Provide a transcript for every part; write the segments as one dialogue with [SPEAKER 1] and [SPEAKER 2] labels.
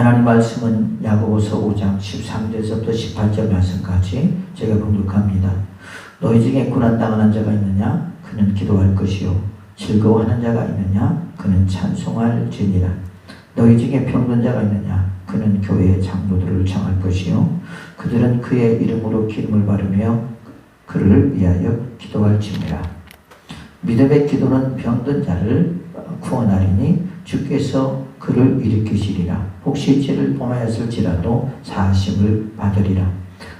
[SPEAKER 1] 하나님 말씀은 야고보서 5장 13절에서부터 18절 말씀까지 제가 봉독합니다. 너희 중에 고난당하는 자가 있느냐? 그는 기도할 것이요 즐거워하는 자가 있느냐? 그는 찬송할지니라. 너희 중에 병든 자가 있느냐? 그는 교회의 장로들을 청할 것이요 그들은 그의 이름으로 기름을 바르며 그를 위하여 기도할지니라. 믿음의 기도는 병든 자를 구원하리니 주께서 그를 일으키시리라. 혹시 죄를 범하였을지라도 사하심을 받으리라.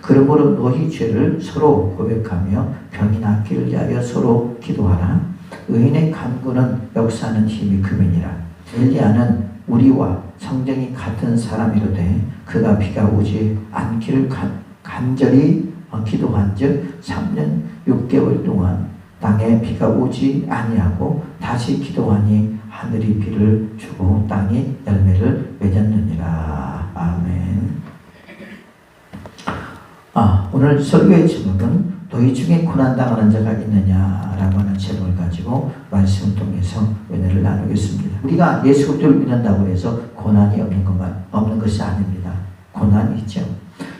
[SPEAKER 1] 그러므로 너희 죄를 서로 고백하며 병이 낫기를 위하여 서로 기도하라. 의인의 간구는 역사하는 힘이 금이니라. 엘리야는 우리와 성정이 같은 사람이로되 그가 비가 오지 않기를 간절히 기도한 즉 3년 6개월 동안 땅에 비가 오지 아니하고 다시 기도하니 하늘이 비를 주고 땅이 열매를 맺었느니라. 아멘. 오늘 설교의 제목은 너희 중에 고난당하는 자가 있느냐라고 하는 제목을 가지고 말씀을 통해서 은혜를 나누겠습니다. 우리가 예수 그리스도를 믿는다고 해서 고난이 없는 것이 아닙니다. 고난이 있죠.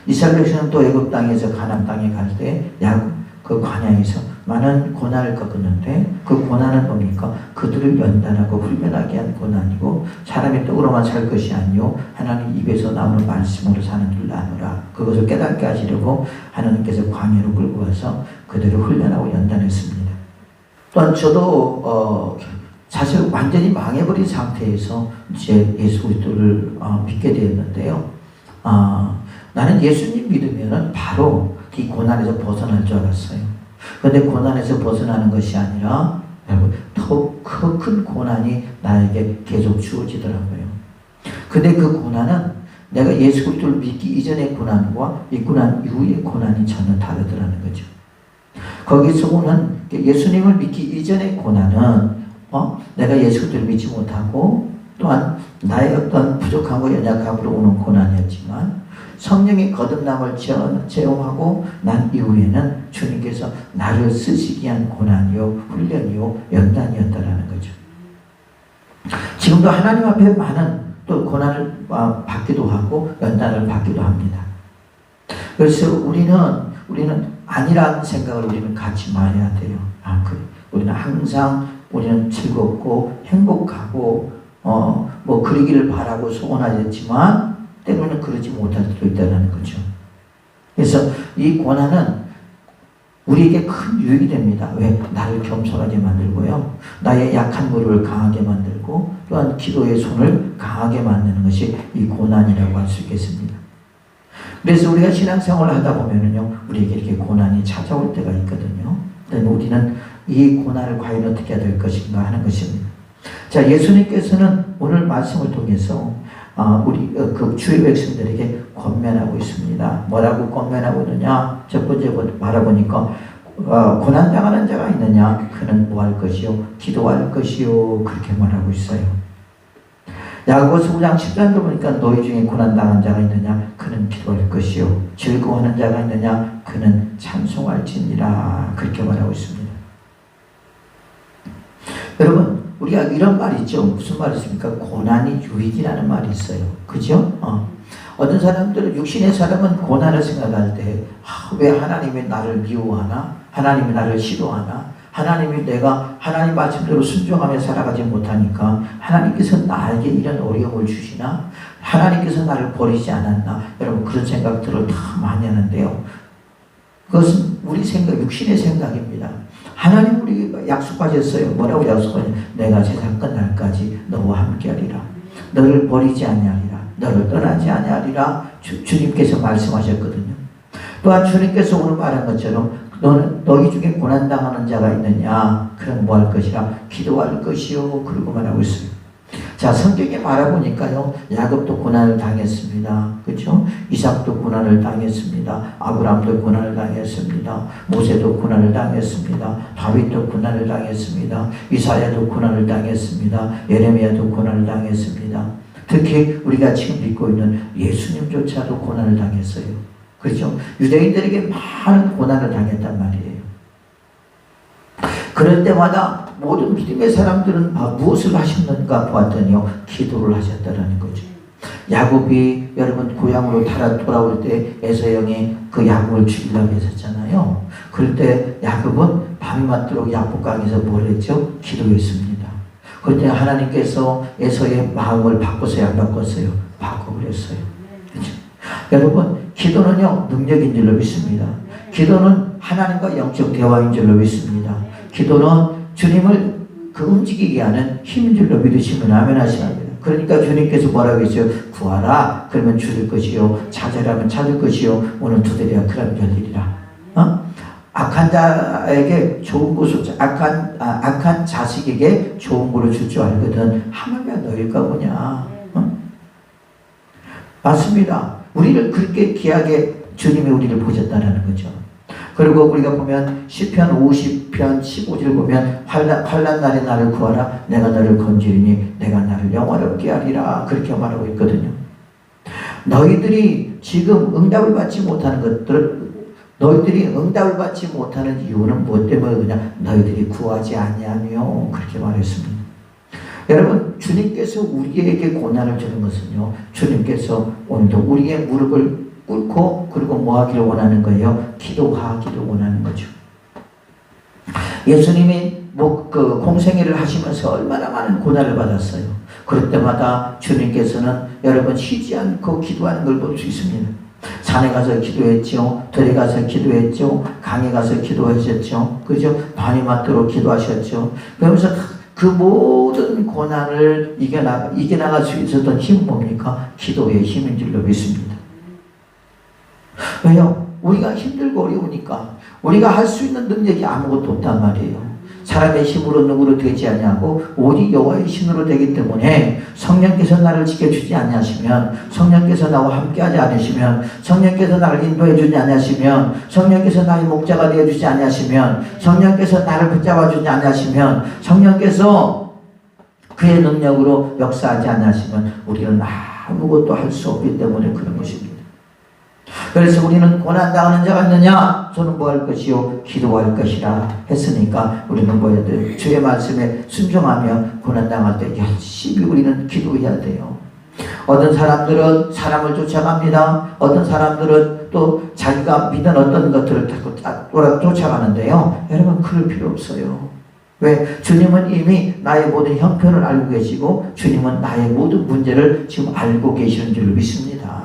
[SPEAKER 1] 이스라엘 백성은 또 애굽 땅에서 가나안 땅에 갈 때 그 광야에서 많은 고난을 겪었는데 그 고난은 뭡니까? 그들을 연단하고 훈련하게 한 고난이고 사람의 떡으로만 살 것이 아니요 하나님 입에서 나오는 말씀으로 사는 줄 아노라. 그것을 깨닫게 하시려고 하나님께서 광야로 끌고 와서 그들을 훈련하고 연단했습니다. 또한 저도 사실 완전히 망해버린 상태에서 이제 예수 그리스도를 믿게 되었는데요. 나는 예수님 믿으면은 바로 이 고난에서 벗어날 줄 알았어요. 그런데 고난에서 벗어나는 것이 아니라 여러분 더 큰 고난이 나에게 계속 주어지더라고요. 근데 그 고난은 내가 예수 그리스도를 믿기 이전의 고난과 믿고 난 이후의 고난이 전혀 다르더라는 거죠. 거기서 오는 예수님을 믿기 이전의 고난은 내가 예수 그리스도를 믿지 못하고 또한 나의 어떤 부족함과 연약함으로 오는 고난이었지만 성령의 거듭남을 체험하고 난 이후에는 주님께서 나를 쓰시기 위한 고난이요 훈련이요 연단이었다라는 거죠. 지금도 하나님 앞에 많은 또 고난을 받기도 하고 연단을 받기도 합니다. 그래서 우리는 아니라는 생각을 우리는 갖지 말아야 돼요. 그래. 우리는 항상 우리는 즐겁고 행복하고 그러기를 바라고 소원하였지만 때로는 그러지 못할 수도 있다는 거죠. 그래서 이 고난은 우리에게 큰 유익이 됩니다. 왜? 나를 겸손하게 만들고요. 나의 약한 무릎을 강하게 만들고 또한 기도의 손을 강하게 만드는 것이 이 고난이라고 할 수 있겠습니다. 그래서 우리가 신앙생활을 하다 보면은요, 우리에게 이렇게 고난이 찾아올 때가 있거든요. 그런데 우리는 이 고난을 과연 어떻게 해야 될 것인가 하는 것입니다. 자, 예수님께서는 오늘 말씀을 통해서 우리 그 주의 백성들에게 권면하고 있습니다. 뭐라고 권면하고 있느냐? 첫 번째 말해보니까 고난당하는 자가 있느냐? 그는 뭐 할 것이요? 기도할 것이요. 그렇게 말하고 있어요. 야고보서 5장 10절도 보니까 너희 중에 고난당한 자가 있느냐? 그는 기도할 것이요. 즐거워하는 자가 있느냐? 그는 찬송할지니라. 그렇게 말하고 있습니다. 여러분, 우리가 이런 말이 있죠. 무슨 말이 있습니까? 고난이 유익이라는 말이 있어요. 그죠? 어떤 사람들은, 육신의 사람은 고난을 생각할 때, 왜 하나님이 나를 미워하나? 하나님이 나를 싫어하나? 하나님이 내가 하나님 말씀대로 순종하며 살아가지 못하니까 하나님께서 나에게 이런 어려움을 주시나? 하나님께서 나를 버리지 않았나? 여러분, 그런 생각들을 다 많이 하는데요. 그것은 우리 생각, 육신의 생각입니다. 하나님 우리에게 약속하셨어요. 뭐라고 약속하냐? 내가 세상 끝날까지 너와 함께하리라. 너를 버리지 아니하리라. 너를 떠나지 아니하리라. 주님께서 말씀하셨거든요. 또한 주님께서 오늘 말한 것처럼 너희 중에 고난당하는 자가 있느냐? 그럼 뭐 할 것이라? 기도할 것이요. 그러고 말하고 있어요. 자, 성경에 말해보니까요, 야곱도 고난을 당했습니다. 그렇죠? 이삭도 고난을 당했습니다. 아브라함도 고난을 당했습니다. 모세도 고난을 당했습니다. 다윗도 고난을 당했습니다. 이사야도 고난을 당했습니다. 예레미야도 고난을 당했습니다. 특히 우리가 지금 믿고 있는 예수님조차도 고난을 당했어요. 그렇죠? 유대인들에게 많은 고난을 당했단 말이에요. 그럴 때마다 모든 믿음의 사람들은 무엇을 하셨는가 보았더니요, 기도를 하셨다라는 거죠. 야곱이 여러분 고향으로 돌아올 때 에서 형이 그 야곱을 죽이려고 했었잖아요. 그럴 때 야곱은 밤이 맞도록 야복강에서 뭘 했죠? 기도했습니다. 그때 하나님께서 에서의 마음을 바꿨어요? 안 바꿨어요? 바꿔버렸어요. 그렇죠? 여러분, 기도는요 능력인 줄로 믿습니다. 기도는 하나님과 영적 대화인 줄로 믿습니다. 기도는 주님을 움직이게 하는 힘인 줄로 믿으시면 아멘 하셔야 합니다. 그러니까 주님께서 뭐라고 했어요? 구하라 그러면 주실 것이요, 찾으라면 찾을 것이요, 오늘 두드려야 그러면 열리리라. 악한 자에게 좋은 것을 악한 자식에게 좋은 것을 줄 줄 알거든 하물며 너일까 보냐. 맞습니다. 우리를 그렇게 귀하게 주님이 우리를 보셨다는 거죠. 그리고 우리가 보면 시편 50편 15절 보면 환난 날에 나를 구하라 내가 너를 건지리니 내가 나를 영원롭게 하리라 그렇게 말하고 있거든요. 너희들이 지금 응답을 받지 못하는 것들, 너희들이 응답을 받지 못하는 이유는 무엇 때문에 그냥 너희들이 구하지 아니하며 그렇게 말했습니다. 여러분, 주님께서 우리에게 고난을 주는 것은요, 주님께서 오늘도 우리의 무릎을 꿇고 그리고 뭐 하기를 원하는 거예요? 기도하기를 원하는 거죠. 예수님이 공생애를 하시면서 얼마나 많은 고난을 받았어요. 그럴 때마다 주님께서는 여러분 쉬지 않고 기도하는 걸 볼 수 있습니다. 산에 가서 기도했죠. 들에 가서 기도했죠. 강에 가서 기도하셨죠. 그죠? 밤이 맞도록 기도하셨죠. 그러면서 그 모든 고난을 이겨나갈 수 있었던 힘은 뭡니까? 기도의 힘인 줄로 믿습니다. 왜요? 우리가 힘들고 어려우니까 우리가 할 수 있는 능력이 아무것도 없단 말이에요. 사람의 힘으로 누구로 되지 않냐고 오직 여호와의 힘으로 되기 때문에 성령께서 나를 지켜주지 않으시면, 성령께서 나와 함께하지 않으시면, 성령께서 나를 인도해 주지 않으시면, 성령께서 나의 목자가 되어주지 않으시면, 성령께서 나를 붙잡아 주지 않으시면, 성령께서 그의 능력으로 역사하지 않으시면 우리는 아무것도 할 수 없기 때문에 그런 것입니다. 그래서 우리는 고난당하는 자가 있느냐? 저는 뭐 할 것이요? 기도할 것이라 했으니까 우리는 뭐 해야 돼요? 주의 말씀에 순종하며 고난당할 때 열심히 우리는 기도해야 돼요. 어떤 사람들은 사람을 쫓아갑니다. 어떤 사람들은 또 자기가 믿는 어떤 것들을 쫓아가는데요. 여러분, 그럴 필요 없어요. 왜? 주님은 이미 나의 모든 형편을 알고 계시고 주님은 나의 모든 문제를 지금 알고 계시는 줄 믿습니다.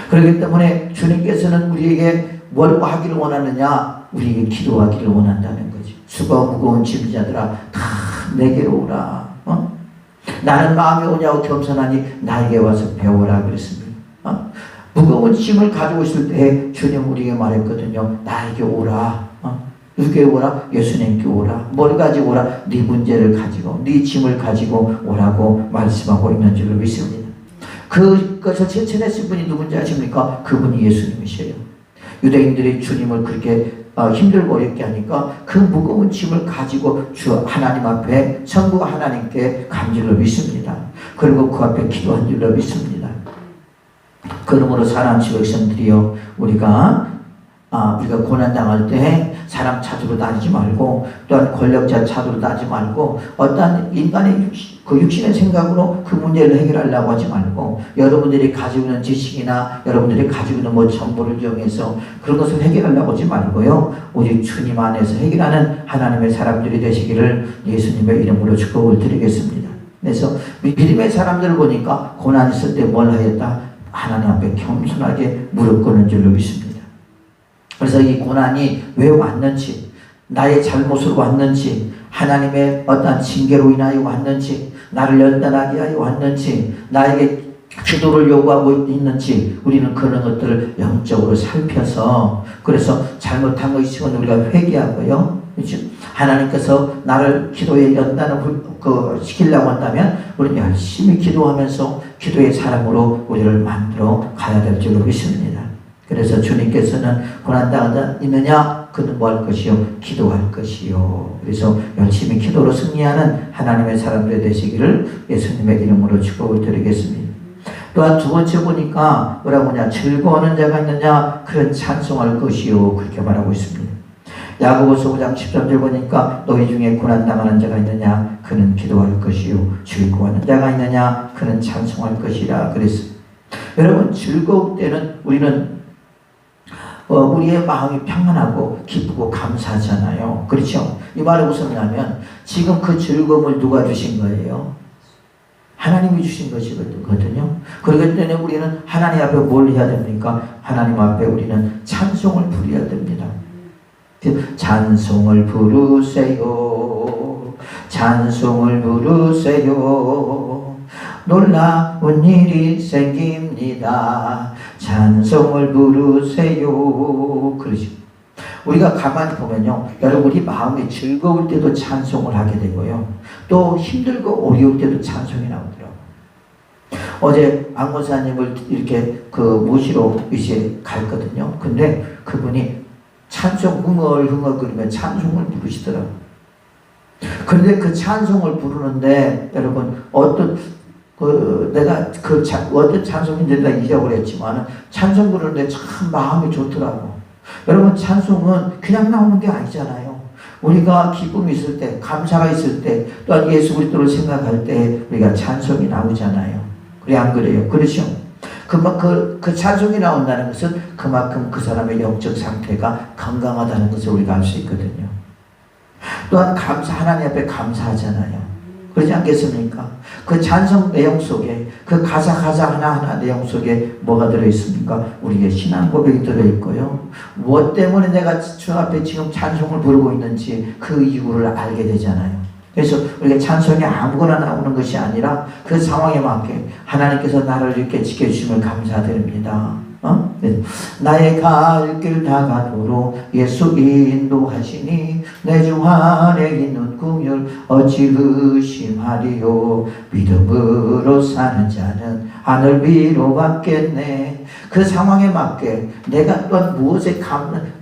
[SPEAKER 1] 그렇기 때문에 주님께서는 우리에게 뭘 하기를 원하느냐? 우리에게 기도하기를 원한다는 거지. 수고 무거운 짐자들아 다 내게로 오라. 나는 마음에 오냐고 겸손하니 나에게 와서 배워라 그랬습니다. 무거운 짐을 가지고 있을 때 주님 우리에게 말했거든요. 나에게 오라. 누구에게 오라? 예수님께 오라. 뭘 가지고 오라? 네 문제를 가지고, 네 짐을 가지고 오라고 말씀하고 있는 줄로 믿습니다. 그것을 실천했을 분이 누군지 아십니까? 그분이 예수님이셔요. 유대인들이 주님을 그렇게 힘들고 어렵게 하니까 그 무거운 짐을 가지고 주 하나님 앞에 성부 하나님께 간 줄로 믿습니다. 그리고 그 앞에 기도한 줄로 믿습니다. 그러므로 사랑하는 백성들이여, 우리가 고난당할 때 사람 찾으러 다니지 말고, 또한 권력자 찾으러 다니지 말고, 어떤 인간의 육신의 생각으로 그 문제를 해결하려고 하지 말고, 여러분들이 가지고 있는 지식이나 여러분들이 가지고 있는 뭐 정보를 이용해서 그런 것을 해결하려고 하지 말고요, 오직 주님 안에서 해결하는 하나님의 사람들이 되시기를 예수님의 이름으로 축복을 드리겠습니다. 그래서 믿음의 사람들을 보니까 고난 있을 때 뭘 하였다? 하나님 앞에 겸손하게 무릎 꿇는 줄로 믿습니다. 그래서 이 고난이 왜 왔는지, 나의 잘못으로 왔는지, 하나님의 어떤 징계로 인하여 왔는지, 나를 연단하게 하여 왔는지, 나에게 기도를 요구하고 있는지, 우리는 그런 것들을 영적으로 살펴서, 그래서 잘못한 거 있으면 우리가 회개하고요, 그렇죠? 하나님께서 나를 기도에 연단을 시키려고 한다면 우리는 열심히 기도하면서 기도의 사람으로 우리를 만들어 가야 될 줄로 믿습니다. 그래서 주님께서는 고난당하다 있느냐? 그는 뭐 할 것이요? 기도할 것이요. 그래서 열심히 기도로 승리하는 하나님의 사람들 되시기를 예수님의 이름으로 축복을 드리겠습니다. 또한 두 번째 보니까 뭐라고 하냐? 즐거워하는 자가 있느냐? 그런 찬송할 것이요. 그렇게 말하고 있습니다. 야고보서 5장 13절 보니까 너희 중에 고난당하는 자가 있느냐 그는 기도할 것이요 즐거워하는 자가 있느냐 그는 찬송할 것이라 그랬어요. 여러분 즐거울 때는 우리는 우리의 마음이 평안하고 기쁘고 감사하잖아요. 그렇죠? 이 말이 무슨 말이냐면 지금 그 즐거움을 누가 주신 거예요? 하나님이 주신 것이거든요. 그렇기 때문에 우리는 하나님 앞에 뭘 해야 됩니까? 하나님 앞에 우리는 찬송을 부려야 됩니다. 찬송을 부르세요. 찬송을 부르세요. 놀라운 일이 생깁니다. 찬송을 부르세요. 그러죠. 우리가 가만히 보면요. 여러분 우리 마음이 즐거울 때도 찬송을 하게 되고요. 또 힘들고 어려울 때도 찬송이 나오더라고요. 어제 안 권사님을 이렇게 모시러 이제 갔거든요. 근데 그분이 찬송 흥얼흥얼 그러면 찬송을 부르시더라고요. 그런데 그 찬송을 부르는데 여러분 어떤 어떤 찬송인지 내가 잊어버렸지만 찬송 부르는데 참 마음이 좋더라고. 여러분 찬송은 그냥 나오는 게 아니잖아요. 우리가 기쁨이 있을 때, 감사가 있을 때, 또한 예수 그리스도를 생각할 때 우리가 찬송이 나오잖아요. 그래 안 그래요? 그렇죠? 그 찬송이 나온다는 것은 그만큼 그 사람의 영적 상태가 건강하다는 것을 우리가 알 수 있거든요. 또한 하나님 앞에 감사하잖아요. 그러지 않겠습니까? 그 찬송 내용 속에 그 가사 하나하나 내용 속에 뭐가 들어있습니까? 우리의 신앙 고백이 들어있고요. 무엇 때문에 내가 주 앞에 지금 찬송을 부르고 있는지 그 이유를 알게 되잖아요. 그래서 우리가 찬송이 아무거나 나오는 것이 아니라 그 상황에 맞게 하나님께서 나를 이렇게 지켜주심을 감사드립니다. 나의 갈 길 다가도록 예수 인도하시니 내 주 안에 있는 긍휼 어찌 의심하리요. 믿음으로 사는 자는 하늘 위로 받겠네. 그 상황에 맞게 내가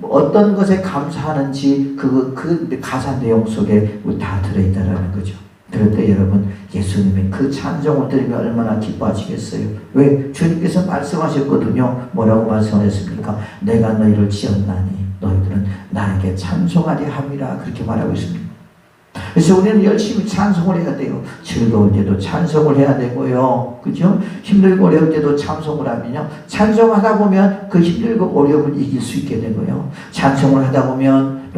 [SPEAKER 1] 어떤 것에 감사하는지 그 가사 내용 속에 다 들어있다라는 거죠. 그럴 때 여러분 예수님이 그 찬송을 들으면 얼마나 기뻐하시겠어요. 왜? 주님께서 말씀하셨거든요. 뭐라고 말씀하셨습니까? 내가 너희를 지었나니 너희들은 나에게 찬송하리 함이라 그렇게 말하고 있습니다. 그래서 우리는 열심히 찬송을 해야 돼요. 즐거울 때도 찬송을 해야 되고요. 그죠? 힘들고 어려울 때도 찬송을 하면요. 찬송하다 보면 그 힘들고 어려움을 이길 수 있게 되고요. 찬송을 하다 보면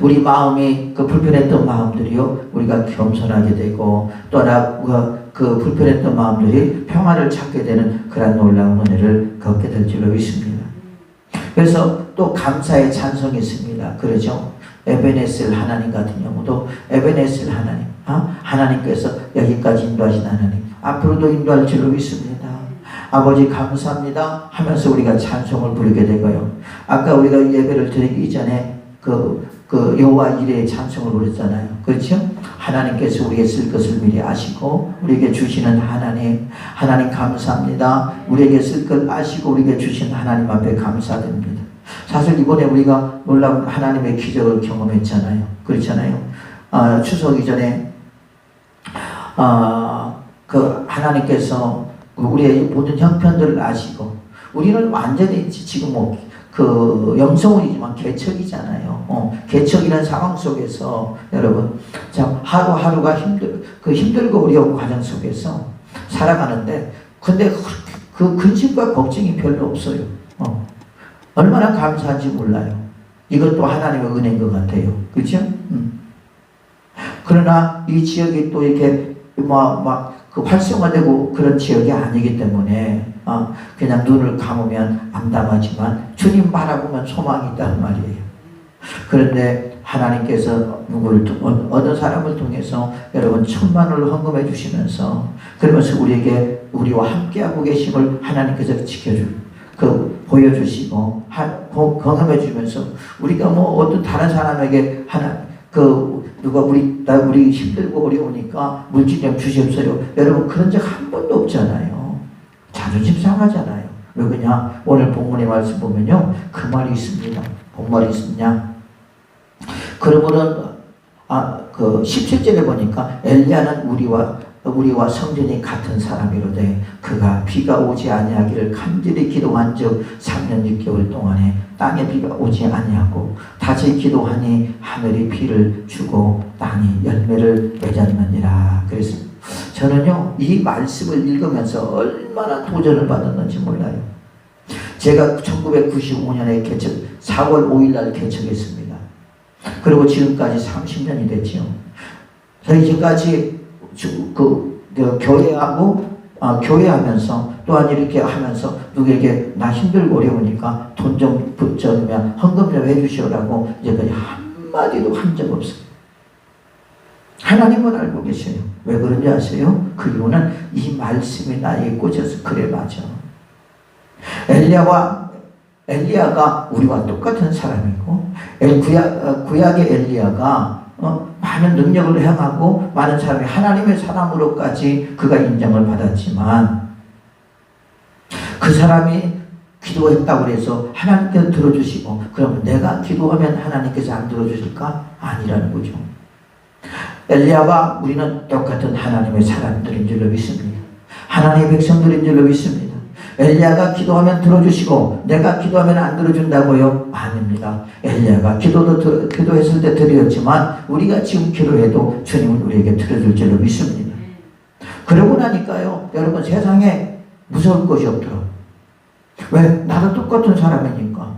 [SPEAKER 1] 우리 마음이 그 불편했던 마음들이요. 우리가 겸손하게 되고 그 불편했던 마음들이 평화를 찾게 되는 그런 놀라운 은혜를 겪게 될 줄로 믿습니다. 그래서 또 감사의 찬송이 있습니다. 그러죠? 에베네셀 하나님 같은 경우도 에베네셀 하나님, 하나님께서 여기까지 인도하신 하나님, 앞으로도 인도할 줄로 믿습니다. 아버지 감사합니다 하면서 우리가 찬송을 부르게 되고요. 아까 우리가 예배를 드리기 이전에 여호와 이레의 찬송을 부르잖아요. 그렇죠? 하나님께서 우리에게 쓸 것을 미리 아시고 우리에게 주시는 하나님 감사합니다. 우리에게 쓸 걸 아시고 우리에게 주신 하나님 앞에 감사드립니다. 사실 이번에 우리가 놀라운 하나님의 기적을 경험했잖아요. 그렇잖아요. 추석 이전에 하나님께서 우리의 모든 형편들을 아시고 우리는 완전히 지금 영성이지만 개척이잖아요. 개척이라는 상황 속에서 여러분 참 하루하루가 힘들고 어려운 과정 속에서 살아가는데 근데 그 근심과 걱정이 별로 없어요. 얼마나 감사한지 몰라요. 이것도 하나님의 은혜인 것 같아요. 그렇죠? 그러나 이 지역이 또 이렇게 활성화되고 그런 지역이 아니기 때문에 그냥 눈을 감으면 암담하지만 주님 바라보면 소망이 있다는 말이에요. 그런데 하나님께서 어떤 사람을 통해서 여러분 1,000만원을 헌금해 주시면서 그러면서 우리와 함께하고 계심을 하나님께서 보여주시고 경험해 주면서 우리가 어떤 다른 사람에게 누가 우리 힘들고 어려우니까 물질량 주시옵소요. 여러분 그런 적 한 번도 없잖아요. 자존심 상하잖아요. 왜 그러냐? 오늘 본문의 말씀 보면요. 그 말이 있습니다. 본말이 있느냐? 그러면은 17절에 보니까 엘리야는 우리와 성전이 같은 사람이로되 그가 비가 오지 아니하기를 간절히 기도한즉 3년 6개월 동안에 땅에 비가 오지 아니하고 다시 기도하니 하늘이 비를 주고 땅이 열매를 맺었느니라. 그래서 저는요 이 말씀을 읽으면서 얼마나 도전을 받았는지 몰라요. 제가 1995년에 4월 5일 날 개척했습니다. 그리고 지금까지 30년이 됐죠. 저희 지금까지 교회하면서 또한 이렇게 하면서 누구에게 나 힘들고 어려우니까 돈 좀 붙여주면 헌금 좀 해주시오라고 이제까지 한마디도 한 적 없어요. 하나님은 알고 계셔요. 왜 그런지 아세요? 그 이유는 이 말씀이 나에게 꽂혀서 그래 맞아. 엘리야가 우리와 똑같은 사람이고 구약의 엘리야가 많은 능력을 행하고 많은 사람이 하나님의 사람으로까지 그가 인정을 받았지만 그 사람이 기도했다고 해서 하나님께서 들어주시고 그러면 내가 기도하면 하나님께서 안 들어주실까? 아니라는 거죠. 엘리야와 우리는 똑같은 하나님의 사람들인 줄로 믿습니다. 하나님의 백성들인 줄로 믿습니다. 엘리야가 기도하면 들어주시고 내가 기도하면 안 들어준다고요? 아닙니다. 엘리야가 기도했을 때 드렸지만 우리가 지금 기도해도 주님은 우리에게 들어줄 줄로 믿습니다. 그러고 나니까요 여러분 세상에 무서울 것이 없더라고요. 왜? 나도 똑같은 사람이니까,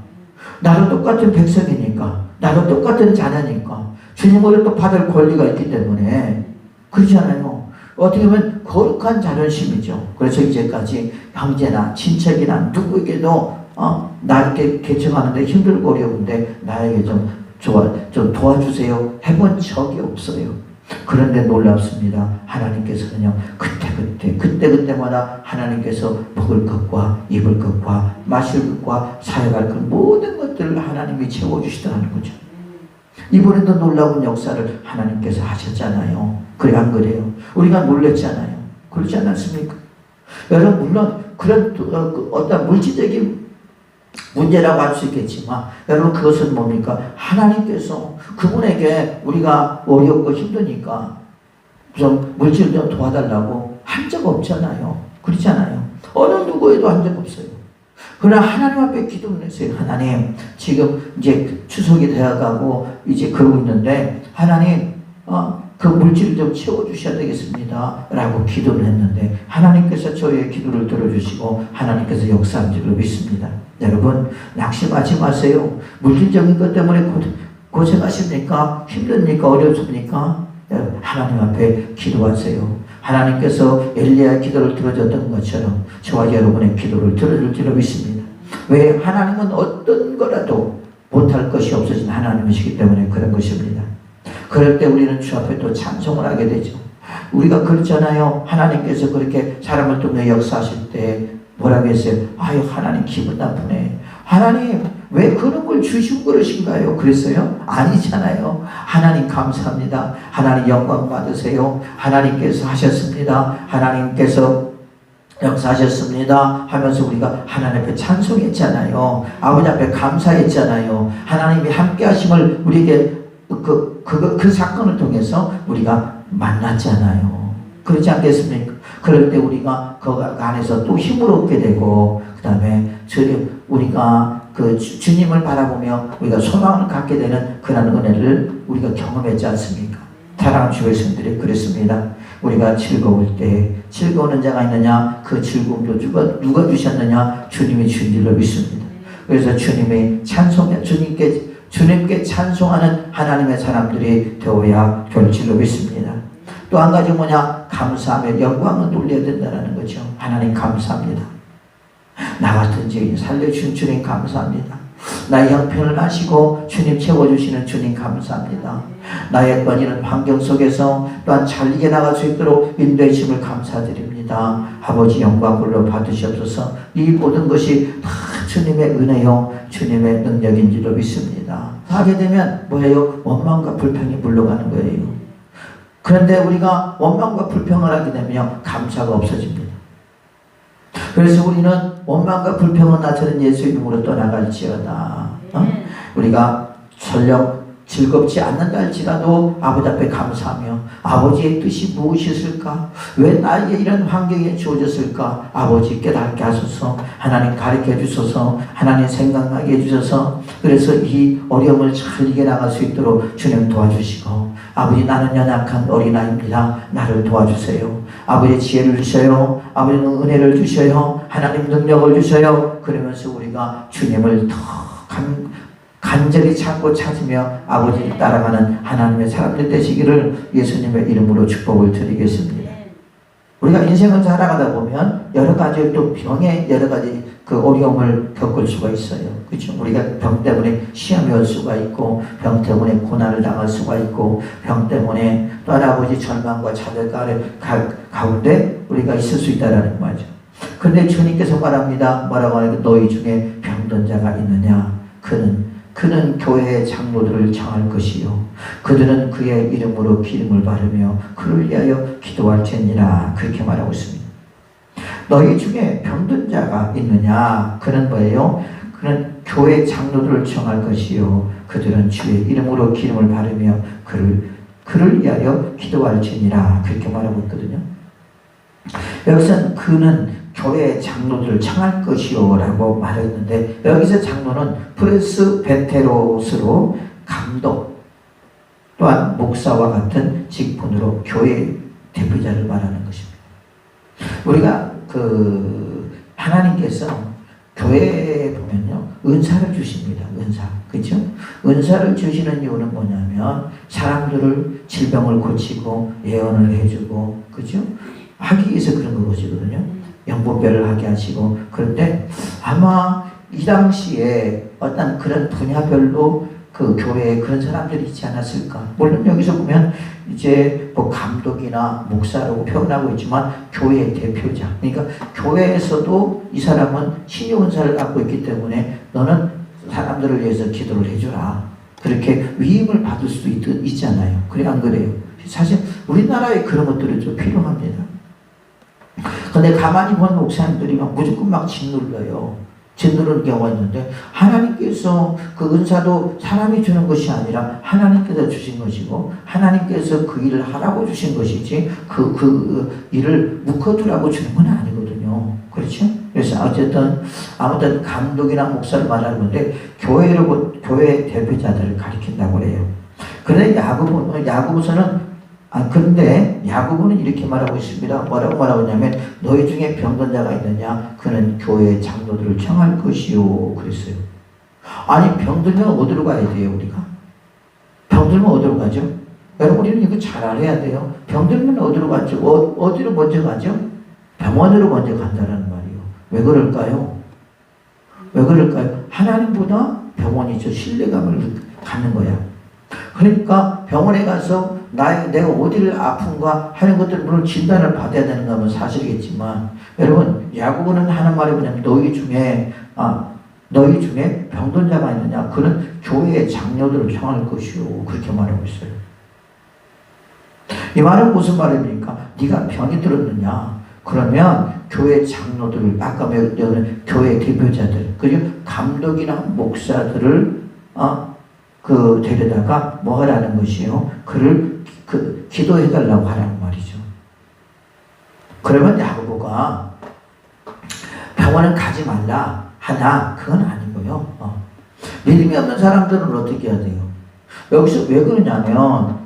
[SPEAKER 1] 나도 똑같은 백성이니까, 나도 똑같은 자녀니까 주님으로 또 받을 권리가 있기 때문에 그렇잖아요. 어떻게 보면 거룩한 자존심이죠. 그래서 이제까지 형제나 친척이나 누구에게도 나 이렇게 개척하는데 힘들고 어려운데 나에게 좀 도와주세요 해본 적이 없어요. 그런데 놀랍습니다. 하나님께서는요 그때마다 하나님께서 먹을 것과 입을 것과 마실 것과 사역할 것 모든 것들을 하나님이 채워주시더라는 거죠. 이번에도 놀라운 역사를 하나님께서 하셨잖아요. 그래 안 그래요? 우리가 놀랬잖아요. 그렇지 않았습니까? 여러분 물론 그런 어떤 물질적인 문제라고 할 수 있겠지만 여러분 그것은 뭡니까? 하나님께서 그분에게 우리가 어렵고 힘드니까 좀 물질 좀 도와달라고 한 적 없잖아요. 그렇잖아요. 어느 누구에도 한 적 없어요. 그러나 하나님 앞에 기도를 했어요. 하나님 지금 이제 추석이 되어가고 이제 그러고 있는데 하나님 그 물질을 좀 채워주셔야 되겠습니다 라고 기도를 했는데 하나님께서 저희의 기도를 들어주시고 하나님께서 역사한 줄로 믿습니다. 여러분 낙심하지 마세요. 물질적인 것 때문에 고생하십니까? 힘듭니까? 어렵습니까? 여러분 하나님 앞에 기도하세요. 하나님께서 엘리야의 기도를 들어줬던 것처럼 저와 여러분의 기도를 들어줄 줄로 믿습니다. 왜? 하나님은 어떤 거라도 못할 것이 없으신 하나님이시기 때문에 그런 것입니다. 그럴 때 우리는 주 앞에 또 찬송을 하게 되죠. 우리가 그렇잖아요. 하나님께서 그렇게 사람을 통해 역사하실 때 뭐라고 했어요? 아유 하나님 기분 나쁘네. 하나님 왜 그런 걸 주시고 그러신가요? 그랬어요? 아니잖아요. 하나님 감사합니다. 하나님 영광 받으세요. 하나님께서 하셨습니다. 하나님께서 역사하셨습니다 하면서 우리가 하나님 앞에 찬송했잖아요. 아버지 앞에 감사했잖아요. 하나님이 함께 하심을 우리에게 그 사건을 통해서 우리가 만났잖아요. 그렇지 않겠습니까? 그럴 때 우리가 그 안에서 또 힘을 얻게 되고 그 다음에 우리가 주님을 바라보며 우리가 소망을 갖게 되는 그런 은혜를 우리가 경험했지 않습니까? 사랑하는 주 백성들이 그랬습니다. 우리가 즐거울 때 즐거운 자가 있느냐? 그 즐거움도 누가 주셨느냐? 주님이 주신 줄로 믿습니다. 그래서 주님의 찬송해 주님께 찬송하는 하나님의 사람들이 되어야 될 줄로 믿습니다. 또 한 가지 뭐냐? 감사하며 영광을 돌려야 된다는 거죠. 하나님 감사합니다. 나 같은 죄인 살려주신 주님 감사합니다. 나의 형편을 아시고 주님 채워주시는 주님 감사합니다. 나의 번이는 환경 속에서 또한 잘리게 나갈 수 있도록 인도해 주심을 감사드립니다. 아버지 영광으로 받으시옵소서. 이 모든 것이 다 주님의 은혜요 주님의 능력인 줄로 믿습니다. 하게 되면 뭐예요? 원망과 불평이 물러가는 거예요. 그런데 우리가 원망과 불평을 하게 되면 감사가 없어집니다. 그래서 우리는 원망과 불평은 나처럼 예수 이름으로 떠나갈지어다. 우리가 설령 즐겁지 않는다 할지라도 아버지 앞에 감사하며 아버지의 뜻이 무엇이었을까? 왜 나에게 이런 환경이 주어졌을까? 아버지 깨닫게 하소서. 하나님 가르쳐 주소서. 하나님 생각나게 해주셔서 그래서 이 어려움을 잘 이겨나갈 수 있도록 주님 도와주시고 아버지 나는 연약한 어린아이입니다. 나를 도와주세요. 아버지 지혜를 주셔요. 아버지는 은혜를 주셔요. 하나님 능력을 주셔요. 그러면서 우리가 주님을 더 간절히 찾고 찾으며 아버지를 따라가는 하나님의 사람들 되시기를 예수님의 이름으로 축복을 드리겠습니다. 우리가 인생을 살아가다 보면 여러 가지 또 병의 여러 가지 그 어려움을 겪을 수가 있어요. 그렇죠? 우리가 병 때문에 시험이 올 수가 있고 병 때문에 고난을 당할 수가 있고 병 때문에 또 할아버지 절망과 좌절감 가운데 우리가 있을 수 있다는 말이죠. 그런데 주님께서 말합니다. 뭐라고 하냐면 너희 중에 병든 자가 있느냐? 그는 교회의 장로들을 청할 것이요 그들은 그의 이름으로 기름을 바르며 그를 위하여 기도할지니라. 그렇게 말하고 있습니다. 너희 중에 병든 자가 있느냐? 그는 뭐예요? 그는 교회 장로들을 청할 것이요 그들은 주의 이름으로 기름을 바르며 그를 위하여 기도할지니라. 그렇게 말하고 있거든요. 여기서는 그는 교회 장로들을 청할 것이요 라고 말했는데 여기서 장로는 프레스베테로스로 감독 또한 목사와 같은 직분으로 교회 대표자를 말하는 것입니다. 우리가 하나님께서 교회에 보면요 은사를 주십니다. 은사. 그렇죠? 은사를 주시는 이유는 뭐냐면 사람들을 질병을 고치고 예언을 해주고 그렇죠? 하기 위해서 그런 것이거든요. 영분별을 하게 하시고 그런데 아마 이 당시에 어떤 그런 분야별로 그 교회에 그런 사람들이 있지 않았을까. 물론 여기서 보면 이제 뭐 감독이나 목사라고 표현하고 있지만 교회의 대표자. 그러니까 교회에서도 이 사람은 신유 은사를 갖고 있기 때문에 너는 사람들을 위해서 기도를 해주라. 그렇게 위임을 받을 수도 있잖아요. 그래 안 그래요? 사실 우리나라에 그런 것들이 좀 필요합니다. 근데 가만히 본 목사님들이 무조건 막 짓눌러요. 짓누르는 경우가 있는데 하나님께서 그 은사도 사람이 주는 것이 아니라 하나님께서 주신 것이고 하나님께서 그 일을 하라고 주신 것이지 그 일을 묶어두라고 주는 건 아니거든요. 그렇죠? 그래서 아무튼 감독이나 목사를 말하는 건데 교회 대표자들을 가리킨다고 그래요. 그런데 그런데 야고보는 이렇게 말하고 있습니다. 뭐라고 말하고 있냐면 너희 중에 병든 자가 있느냐? 그는 교회의 장로들을 청할 것이요. 그랬어요. 아니 병들면 어디로 가야 돼요 우리가? 병들면 어디로 가죠? 여러분 우리는 이거 잘 알아야 돼요. 병들면 어디로 가죠? 어디로 먼저 가죠? 병원으로 먼저 간다는 말이에요. 왜 그럴까요? 왜 그럴까요? 하나님보다 병원이 저 신뢰감을 갖는 거야. 그러니까 병원에 가서 내가 어디를 아픈가 하는 것들 물론 진단을 받아야 되는 건 사실이겠지만 여러분 야고보는 하는 말이 뭐냐면 너희 중에 병든 자가 있느냐 그는 교회의 장로들을 청할 것이요 그렇게 말하고 있어요. 이 말은 무슨 말입니까? 네가 병이 들었느냐 그러면 교회 장로들을 아까 말했던 교회 대표자들 그리고 감독이나 목사들을 데려다가 뭐 하라는 것이요? 그를 기도해달라고 하라는 말이죠. 그러면 야고보가 병원을 가지 말라 하냐? 그건 아니고요. 믿음이 없는 사람들은 어떻게 해야 돼요? 여기서 왜 그러냐면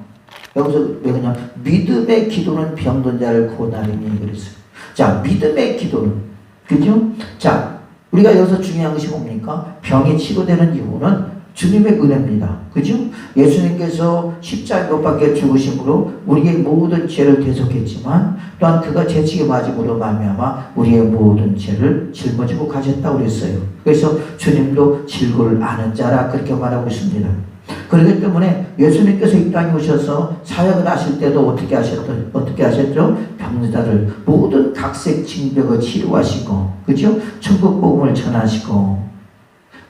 [SPEAKER 1] 믿음의 기도는 병든 자를 구원하리니 그랬어요. 자, 믿음의 기도는 그죠? 자, 우리가 여기서 중요한 것이 뭡니까? 병이 치료되는 이유는 주님의 은혜입니다. 그죠? 예수님께서 십자가에 못 박혀 죽으심으로 우리의 모든 죄를 대속했지만 또한 그가 재치게 맞음으로 말미암아 우리의 모든 죄를 짊어지고 가셨다고 그랬어요. 그래서 주님도 질고를 아는 자라 그렇게 말하고 있습니다. 그렇기 때문에 예수님께서 이 땅에 오셔서 사역을 하실 때도 어떻게 하셨죠? 병자를 모든 각색 징병을 치료하시고 그죠? 천국 복음을 전하시고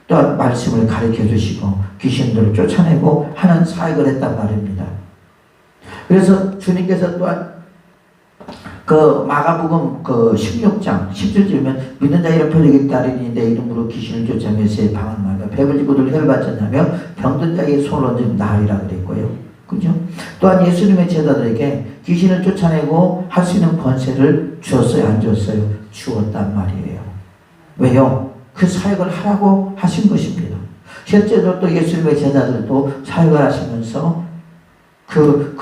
[SPEAKER 1] 또한 말씀을 가르쳐 주시고 귀신들을 쫓아내고 하는 사역을 했단 말입니다. 그래서 주님께서 또한 그 마가복음 그 16장 10절 보면 믿는 자 이런 표적이 따르니 내 이름으로 귀신을 쫓아 메시에 방언 말며 배불리고들 혈 받쳤냐며 병든 자에게 손을 얹으면 나으리라 그랬고요. 그죠? 또한 예수님의 제자들에게 귀신을 쫓아내고 할 수 있는 권세를 주었어요, 안 주었어요? 주었단 말이에요. 왜요? 그 사역을 하라고 하신 것입니다. 실제로 또 예수님의 제자들도 사역을 하시면서 그런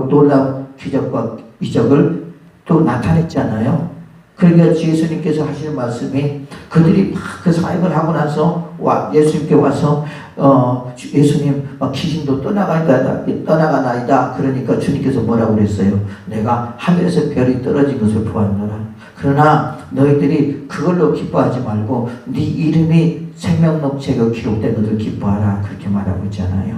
[SPEAKER 1] 놀라운 기적과 이적을 또 나타냈잖아요. 그러니까 예수님께서 하시는 말씀이 그들이 막 그 사역을 하고 나서 예수님께 와서 예수님 귀신도 떠나가나이다. 그러니까 주님께서 뭐라고 그랬어요? 내가 하늘에서 별이 떨어진 것을 보았노라. 그러나 너희들이 그걸로 기뻐하지 말고 네 이름이 생명록책에 기록된 것을 기뻐하라. 그렇게 말하고 있잖아요.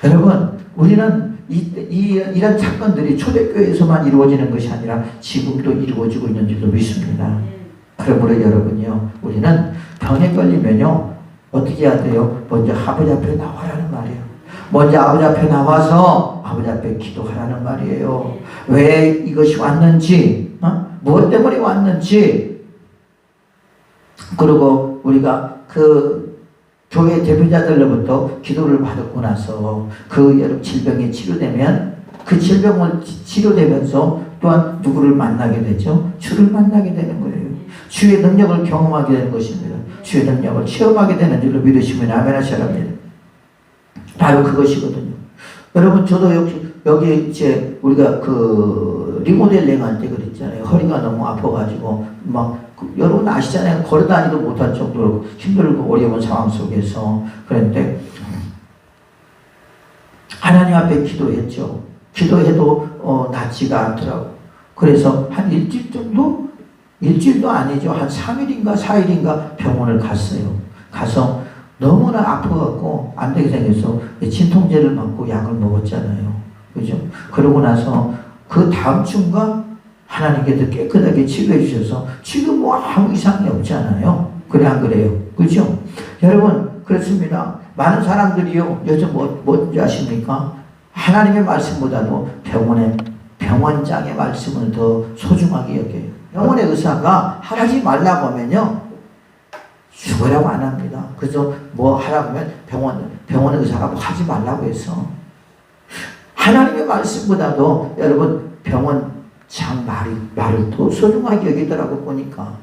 [SPEAKER 1] 여러분, 우리는 이런 사건들이 초대교회에서만 이루어지는 것이 아니라 지금도 이루어지고 있는 줄도 믿습니다. 그러므로 여러분요, 우리는 병에 걸리면요 어떻게 해야 돼요? 먼저 아버지 앞에 나와라는 말이에요. 먼저 아버지 앞에 나와서 아버지 앞에 기도하라는 말이에요. 왜 이것이 왔는지, 무엇 때문에 왔는지. 그리고 우리가 그 교회 대표자들로부터 기도를 받고 나서 그 질병이 치료되면 그 질병을 치료되면서 또한 누구를 만나게 되죠? 주를 만나게 되는 거예요. 주의 능력을 경험하게 되는 것입니다. 주의 능력을 체험하게 되는 줄로 믿으시면 아멘 하셔야 합니다. 바로 그것이거든요. 여러분, 저도 여기 이제 우리가 그 리모델링 할 때 그랬잖아요. 허리가 너무 아파가지고 여러분 아시잖아요. 걸어다니도 못할 정도로 힘들고 어려운 상황 속에서. 그런데 하나님 앞에 기도했죠. 기도해도 낫지가 않더라고. 그래서 한 일주일 정도? 일주일도 아니죠. 한 3일인가 4일인가 병원을 갔어요. 가서 너무나 아파갖고 안 되게 생겨서 진통제를 맞고 약을 먹었잖아요. 그죠? 그러고 나서 그 다음 주인가 하나님께서 깨끗하게 치료해 주셔서 지금 뭐 아무 이상이 없잖아요. 그래 안 그래요? 그죠? 여러분, 그렇습니다. 많은 사람들이요 요즘 뭔지 아십니까? 하나님의 말씀보다도 병원장의 말씀을 더 소중하게 여겨요. 병원의 의사가 하지 말라고 하면요 죽으라고 안 합니다. 그래서 뭐 하라고 하면 병원의 의사가 뭐 하지 말라고 해서 하나님의 말씀보다도 여러분 병원장 말을 더 소중하게 여기더라고. 보니까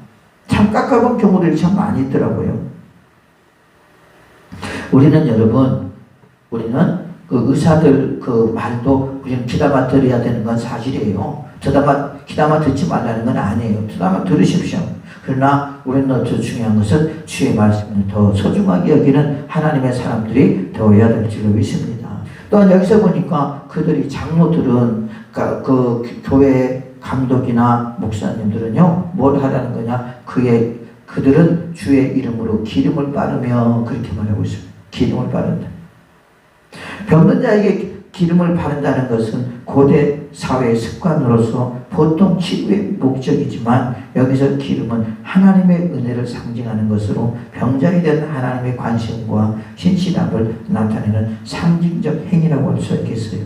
[SPEAKER 1] 참 깎아본 경우들이 참 많이 있더라고요. 우리는 그 의사들 그 말도 우리는 귀담아 들어야 되는 건 사실이에요. 귀담아 듣지 말라는 건 아니에요. 귀담아 들으십시오. 그러나 우리는 더 중요한 것은 주의 말씀을 더 소중하게 여기는 하나님의 사람들이 되어야 될 줄로 믿습니다. 또한 여기서 보니까 그들이 장로들은 그 교회 감독이나 목사님들은요 뭘 하라는 거냐? 그들은 주의 이름으로 기름을 바르며 그렇게 말하고 있습니다. 기름을 바른다. 병든 자에게 기름을 바른다는 것은 고대 사회의 습관으로서 보통 치료의 목적이지만 여기서 기름은 하나님의 은혜를 상징하는 것으로 병자에 대한 하나님의 관심과 신실함을 나타내는 상징적 행위라고 할 수 있겠어요.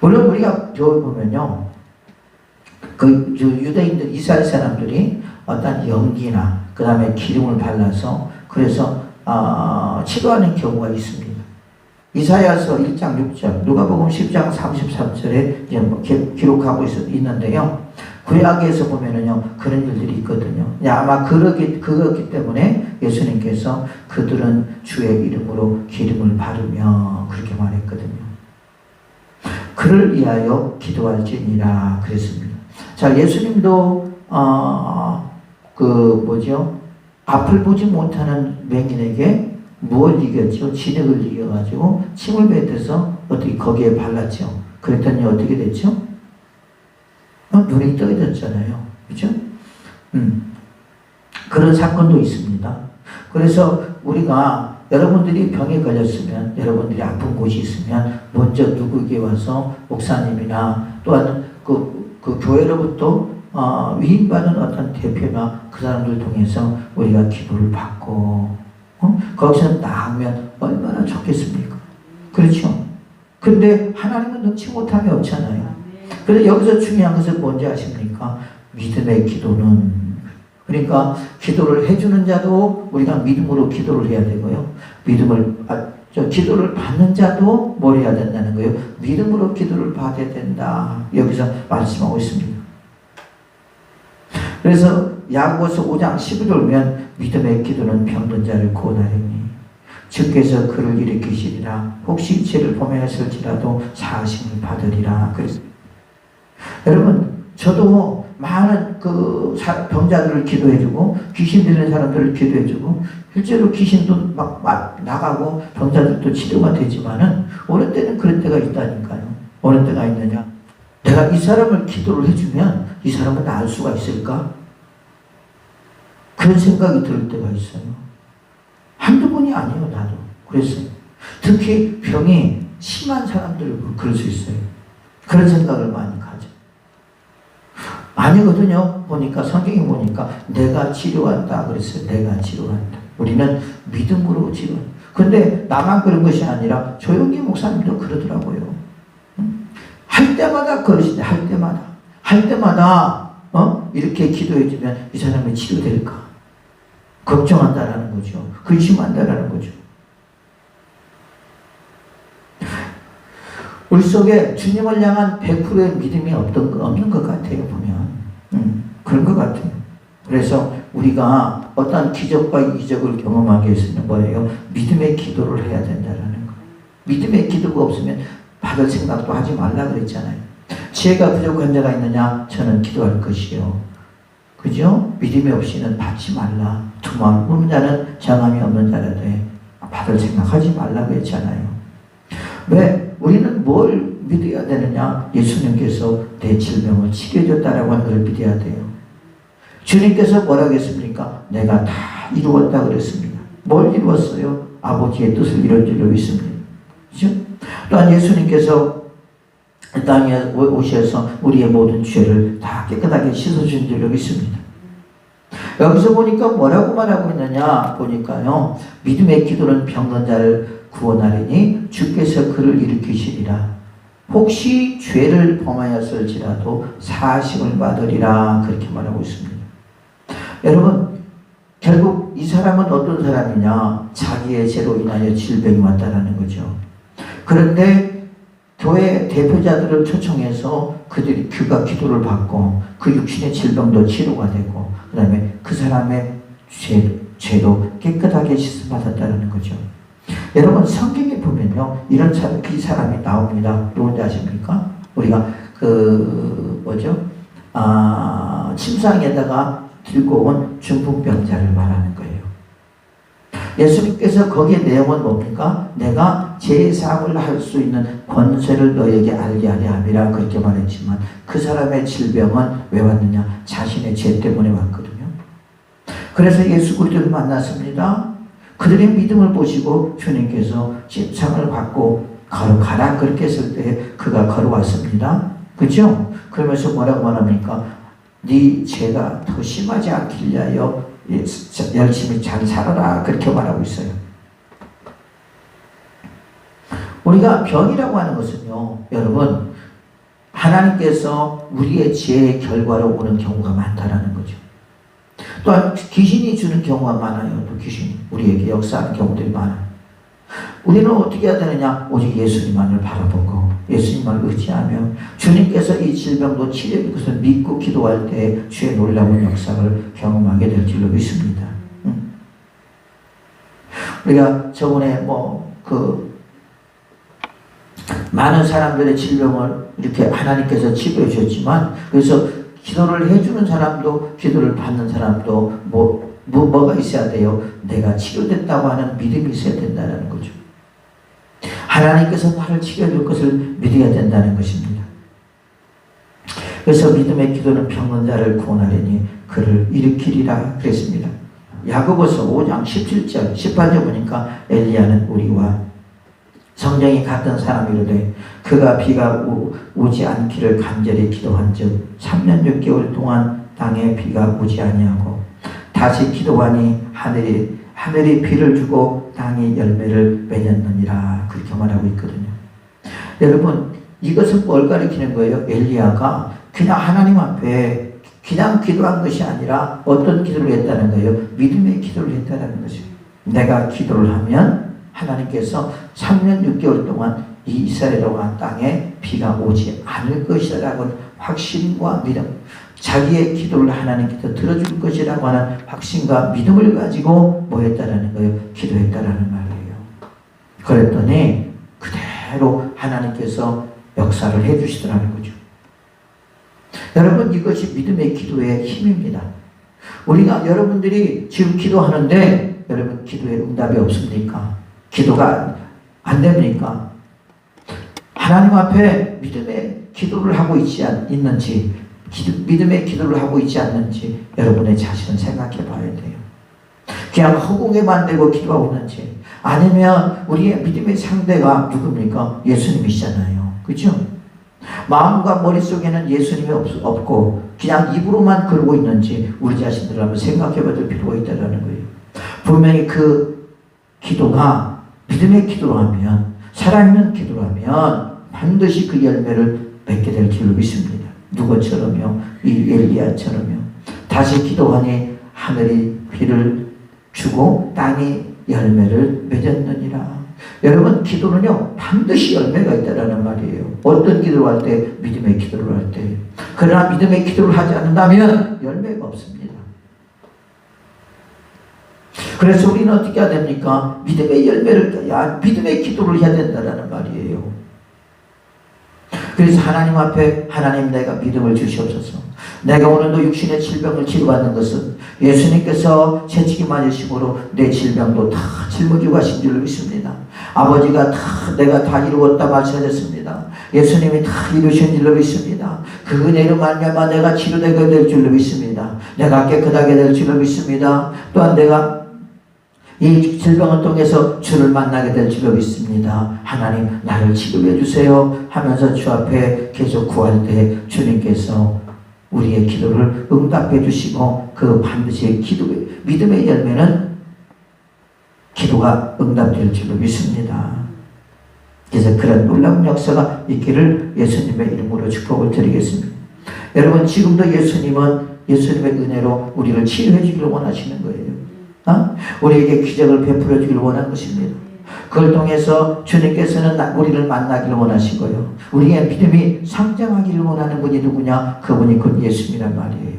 [SPEAKER 1] 물론 우리가 보면요 그 유대인들 이스라엘 사람들이 어떤 연기나 그 다음에 기름을 발라서 그래서 치료하는 경우가 있습니다. 이사야서 1장 6절, 누가복음 10장 33절에 이제 기록하고 있는데요. 구약에서 보면은요 그런 일들이 있거든요. 아마 그렇기 때문에 예수님께서 그들은 주의 이름으로 기름을 바르며 그렇게 말했거든요. 그를 위하여 기도할지니라 그랬습니다. 자, 예수님도 앞을 보지 못하는 맹인에게 무엇을 이겼죠? 진흙을 이겨가지고 침을 뱉어서 어떻게 거기에 발랐죠. 그랬더니 어떻게 됐죠? 눈이 떠졌잖아요. 그렇죠? 그런 사건도 있습니다. 그래서 우리가 여러분들이 병에 걸렸으면 여러분들이 아픈 곳이 있으면 먼저 누구에게 와서 목사님이나 또한 그 교회로부터 위임받은 어떤 대표나 그 사람들 통해서 우리가 기도를 받고 거기서 나으면 얼마나 좋겠습니까? 그렇죠? 근데 하나님은 능치 못함이 없잖아요. 그래서 여기서 중요한 것은 뭔지 아십니까? 믿음의 기도는, 그러니까 기도를 해주는 자도 우리가 믿음으로 기도를 해야 되고요. 기도를 받는 자도 뭘 해야 된다는 거예요? 믿음으로 기도를 받아야 된다. 여기서 말씀하고 있습니다. 그래서 야고보서 5장 15절 보면 믿음의 기도는 병든 자를 구원하리니 주께서 그를 일으키시리라. 혹시 죄를 범하였을지라도 사하심을 받으리라. 그랬습니다. 여러분, 저도 많은 병자들을 기도해주고 귀신 들린 사람들을 기도해주고 실제로 귀신도 막 나가고 병자들도 치료가 되지만은 어느 때는 그런 때가 있다니까요. 어느 때가 있느냐? 내가 이 사람을 기도를 해주면 이 사람은 나을 수가 있을까? 그런 생각이 들 때가 있어요. 한두 번이 아니에요. 나도 그랬어요. 특히 병이 심한 사람들 그럴 수 있어요. 그런 생각을 많이 가져. 아니거든요. 보니까 성경에 보니까 내가 치료한다 그랬어요. 내가 치료한다. 우리는 믿음으로 치료. 근데 나만 그런 것이 아니라 조용기 목사님도 그러더라고요. 할 때마다 그러시대. 할 때마다 이렇게 기도해주면 이 사람이 치료될까? 걱정한다라는 거죠. 근심한다라는 거죠. 우리 속에 주님을 향한 100%의 믿음이 없는 것 같아요. 보면 그런 것 같아요. 그래서 우리가 어떤 기적과 이적을 경험하기 위해서는 뭐예요? 믿음의 기도를 해야 된다는 거예요. 믿음의 기도가 없으면 받을 생각도 하지 말라 그랬잖아요. 지혜가 부족한 자가 있느냐? 저는 기도할 것이요. 그죠? 믿음이 없이는 받지 말라. 두말 우는 자는 정함이 없는 자라되 받을 생각하지 말라고 했잖아요. 왜? 우리는 뭘 믿어야 되느냐? 예수님께서 내 질병을 치료해줬다라고 하는 것을 믿어야 돼요. 주님께서 뭐라고 했습니까? 내가 다 이루었다 그랬습니다. 뭘 이루었어요? 아버지의 뜻을 이룬 줄로 믿습니다. 그죠? 또한 예수님께서 땅에 오셔서 우리의 모든 죄를 다 깨끗하게 씻어준 줄로 믿습니다. 여기서 보니까 뭐라고 말하고 있느냐 보니까요. 믿음의 기도는 병든 자를 구원하리니 주께서 그를 일으키시리라. 혹시 죄를 범하였을지라도 사하심을 받으리라. 그렇게 말하고 있습니다. 여러분, 결국 이 사람은 어떤 사람이냐? 자기의 죄로 인하여 질병이 왔다는 거죠. 그런데 교회 대표자들을 초청해서 그가 기도를 받고 그 육신의 질병도 치료가 되고 그 다음에 그 사람의 죄도 깨끗하게 씻음받았다는 거죠. 여러분, 성경에 보면요 이런 그 사람이 나옵니다. 누군지 아십니까? 우리가 침상에다가 들고 온 중풍병자를 말하는 거예요. 예수님께서 거기에 내용은 뭡니까? 내가 제사함을 할 수 있는 권세를 너에게 알게 하려 함이라 그렇게 말했지만 그 사람의 질병은 왜 왔느냐? 자신의 죄 때문에 왔거든요. 그래서 예수 그리스도를 만났습니다. 그들의 믿음을 보시고 주님께서 침상을 받고 걸어가라 그렇게 했을 때 그가 걸어왔습니다. 그죠? 그러면서 뭐라고 말합니까? 네 죄가 더 심하지 않길 위하여 열심히 잘 살아라 그렇게 말하고 있어요. 우리가 병이라고 하는 것은요 여러분 하나님께서 우리의 죄의 결과로 오는 경우가 많다라는 거죠. 또한 귀신이 주는 경우가 많아요. 또 귀신이 우리에게 역사하는 경우들이 많아요. 우리는 어떻게 해야 되느냐? 오직 예수님만을 바라보고 예수님만 의지하며 주님께서 이 질병도 치료해 것을 믿고 기도할 때 주의 놀라운 역사를 경험하게 될 줄로 믿습니다. 우리가 저번에 많은 사람들의 질병을 이렇게 하나님께서 치료해 주셨지만 그래서 기도를 해주는 사람도 기도를 받는 사람도 뭐가 있어야 돼요? 내가 치료됐다고 하는 믿음이 있어야 된다는 거죠. 하나님께서 나를 치료해 줄 것을 믿어야 된다는 것입니다. 그래서 믿음의 기도는 병든 자를 구원하려니 그를 일으키리라 그랬습니다. 야고보서 5장 17절 18절 보니까 엘리야는 우리와 성정이 같은 사람이로되 그가 비가 오지 않기를 간절히 기도한 즉 3년 6개월 동안 땅에 비가 오지 아니하고 다시 기도하니 하늘이 비를 주고 땅이 열매를 맺었느니라 그렇게 말하고 있거든요. 여러분 이것은 뭘 가리키는 거예요? 엘리야가 그냥 하나님 앞에 그냥 기도한 것이 아니라 어떤 기도를 했다는 거예요? 믿음의 기도를 했다는 것이에요. 내가 기도를 하면 하나님께서 3년 6개월 동안 이 이스라엘과 땅에 비가 오지 않을 것이라고 확신과 믿음, 자기의 기도를 하나님께서 들어줄 것이라고 하는 확신과 믿음을 가지고 뭐 했다라는 거예요? 기도했다라는 말이에요. 그랬더니 그대로 하나님께서 역사를 해주시더라는 거죠. 여러분, 이것이 믿음의 기도의 힘입니다. 우리가 여러분들이 지금 기도하는데 여러분 기도에 응답이 없습니까? 기도가 안 됩니까? 하나님 앞에 믿음의 기도를 하고 있는지, 믿음의 기도를 하고 있지 않는지 여러분의 자신을 생각해 봐야 돼요. 그냥 허공에만 대고 기도하고 있는지, 아니면 우리의 믿음의 상대가 누굽니까? 예수님이시잖아요. 그렇죠? 마음과 머릿속에는 예수님이 없고 그냥 입으로만 그러고 있는지 우리 자신들을 한번 생각해 봐줄 필요가 있다는 거예요. 분명히 그 기도가 믿음의 기도라면, 살아있는 기도라면 반드시 그 열매를 맺게 될 줄로 믿습니다. 누구처럼요? 이 엘리야처럼요. 다시 기도하니 하늘이 비를 주고 땅이 열매를 맺었느니라. 여러분, 기도는요 반드시 열매가 있다라는 말이에요. 어떤 기도를 할 때? 믿음의 기도를 할 때. 그러나 믿음의 기도를 하지 않는다면 열매가 없습니다. 그래서 우리는 어떻게 해야 됩니까? 믿음의 열매를, 믿음의 기도를 해야 된다라는 말이에요. 그래서 하나님 앞에, 하나님 내가 믿음을 주시옵소서. 내가 오늘도 육신의 질병을 치료받는 것은 예수님께서 채찍이 맞으심으로 내 질병도 다 짊어지고 가신 줄로 믿습니다. 아버지가 내가 다 이루었다 말씀하셨습니다. 예수님이 다 이루신 줄로 믿습니다. 그 은혜로 말미암아 내가 치료되게 될 줄로 믿습니다. 내가 깨끗하게 될 줄로 믿습니다. 또한 내가 이 질병을 통해서 주를 만나게 될 줄로 믿습니다. 하나님 나를 치료해 주세요 하면서 주 앞에 계속 구할 때 주님께서 우리의 기도를 응답해 주시고 그 반드시 믿음의 열매는 기도가 응답될 줄로 믿습니다. 그래서 그런 놀라운 역사가 있기를 예수님의 이름으로 축복을 드리겠습니다. 여러분, 지금도 예수님은 예수님의 은혜로 우리를 치료해 주기를 원하시는 거예요. 우리에게 기적을 베풀어 주기를 원하는 것입니다. 그걸 통해서 주님께서는 우리를 만나기를 원하시고요. 우리의 믿음이 성장하기를 원하는 분이 누구냐? 그분이 곧 예수님이란 말이에요.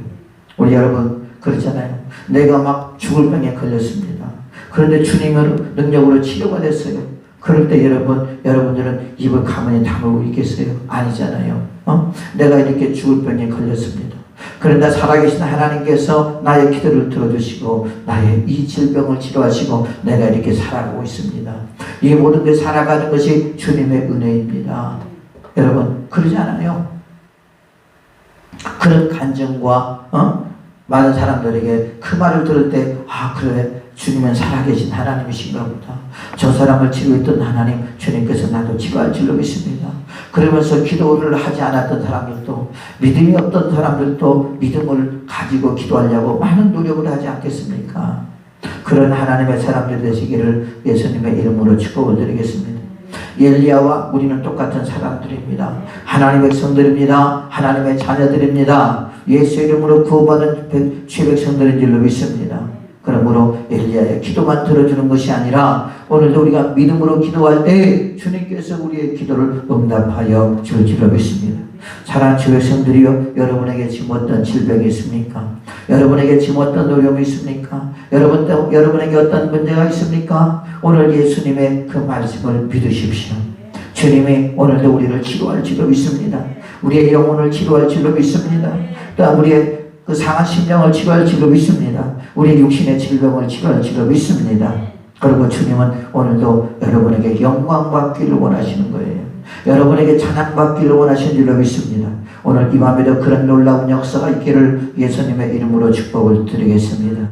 [SPEAKER 1] 우리 여러분 그렇잖아요. 내가 막 죽을 병에 걸렸습니다. 그런데 주님의 능력으로 치료가 됐어요. 그럴 때 여러분들은 입을 가만히 다물고 있겠어요? 아니잖아요. 내가 이렇게 죽을 병에 걸렸습니다. 그런데 살아계신 하나님께서 나의 기도를 들어주시고 나의 이 질병을 치료하시고 내가 이렇게 살아가고 있습니다. 이 모든 게 살아가는 것이 주님의 은혜입니다. 여러분 그러지 않아요? 그런 간증과 많은 사람들에게 그 말을 들을 때 그래 주님은 살아계신 하나님이신가 보다. 저 사람을 치료했던 하나님 주님께서 나도 치료할 줄로 믿습니다. 그러면서 기도를 하지 않았던 사람들도, 믿음이 없던 사람들도 믿음을 가지고 기도하려고 많은 노력을 하지 않겠습니까? 그런 하나님의 사람들 되시기를 예수님의 이름으로 축복을 드리겠습니다. 엘리야와 우리는 똑같은 사람들입니다. 하나님의 백성들입니다. 하나님의 자녀들입니다. 예수 이름으로 구원받은 주의 백성들인 줄로 믿습니다. 그러므로 엘리야의 기도만 들어주는 것이 아니라 오늘도 우리가 믿음으로 기도할 때 주님께서 우리의 기도를 응답하여 줄 줄로 믿습니다. 사랑하는 주의 백성들이여, 여러분에게 지금 어떤 질병이 있습니까? 여러분에게 지금 어떤 어려움이 있습니까? 여러분에게 어떤 문제가 있습니까? 오늘 예수님의 그 말씀을 믿으십시오. 주님이 오늘도 우리를 치료할 줄로 믿습니다. 우리의 영혼을 치료할 줄로 믿습니다. 또한 우리의 그 상한 심령을 치료할 줄로 믿습니다. 우리 육신의 질병을 치료할 줄로 믿습니다. 그리고 주님은 오늘도 여러분에게 영광 받기를 원하시는 거예요. 여러분에게 찬양 받기를 원하시는 줄로 믿습니다. 오늘 이 밤에도 그런 놀라운 역사가 있기를 예수님의 이름으로 축복을 드리겠습니다.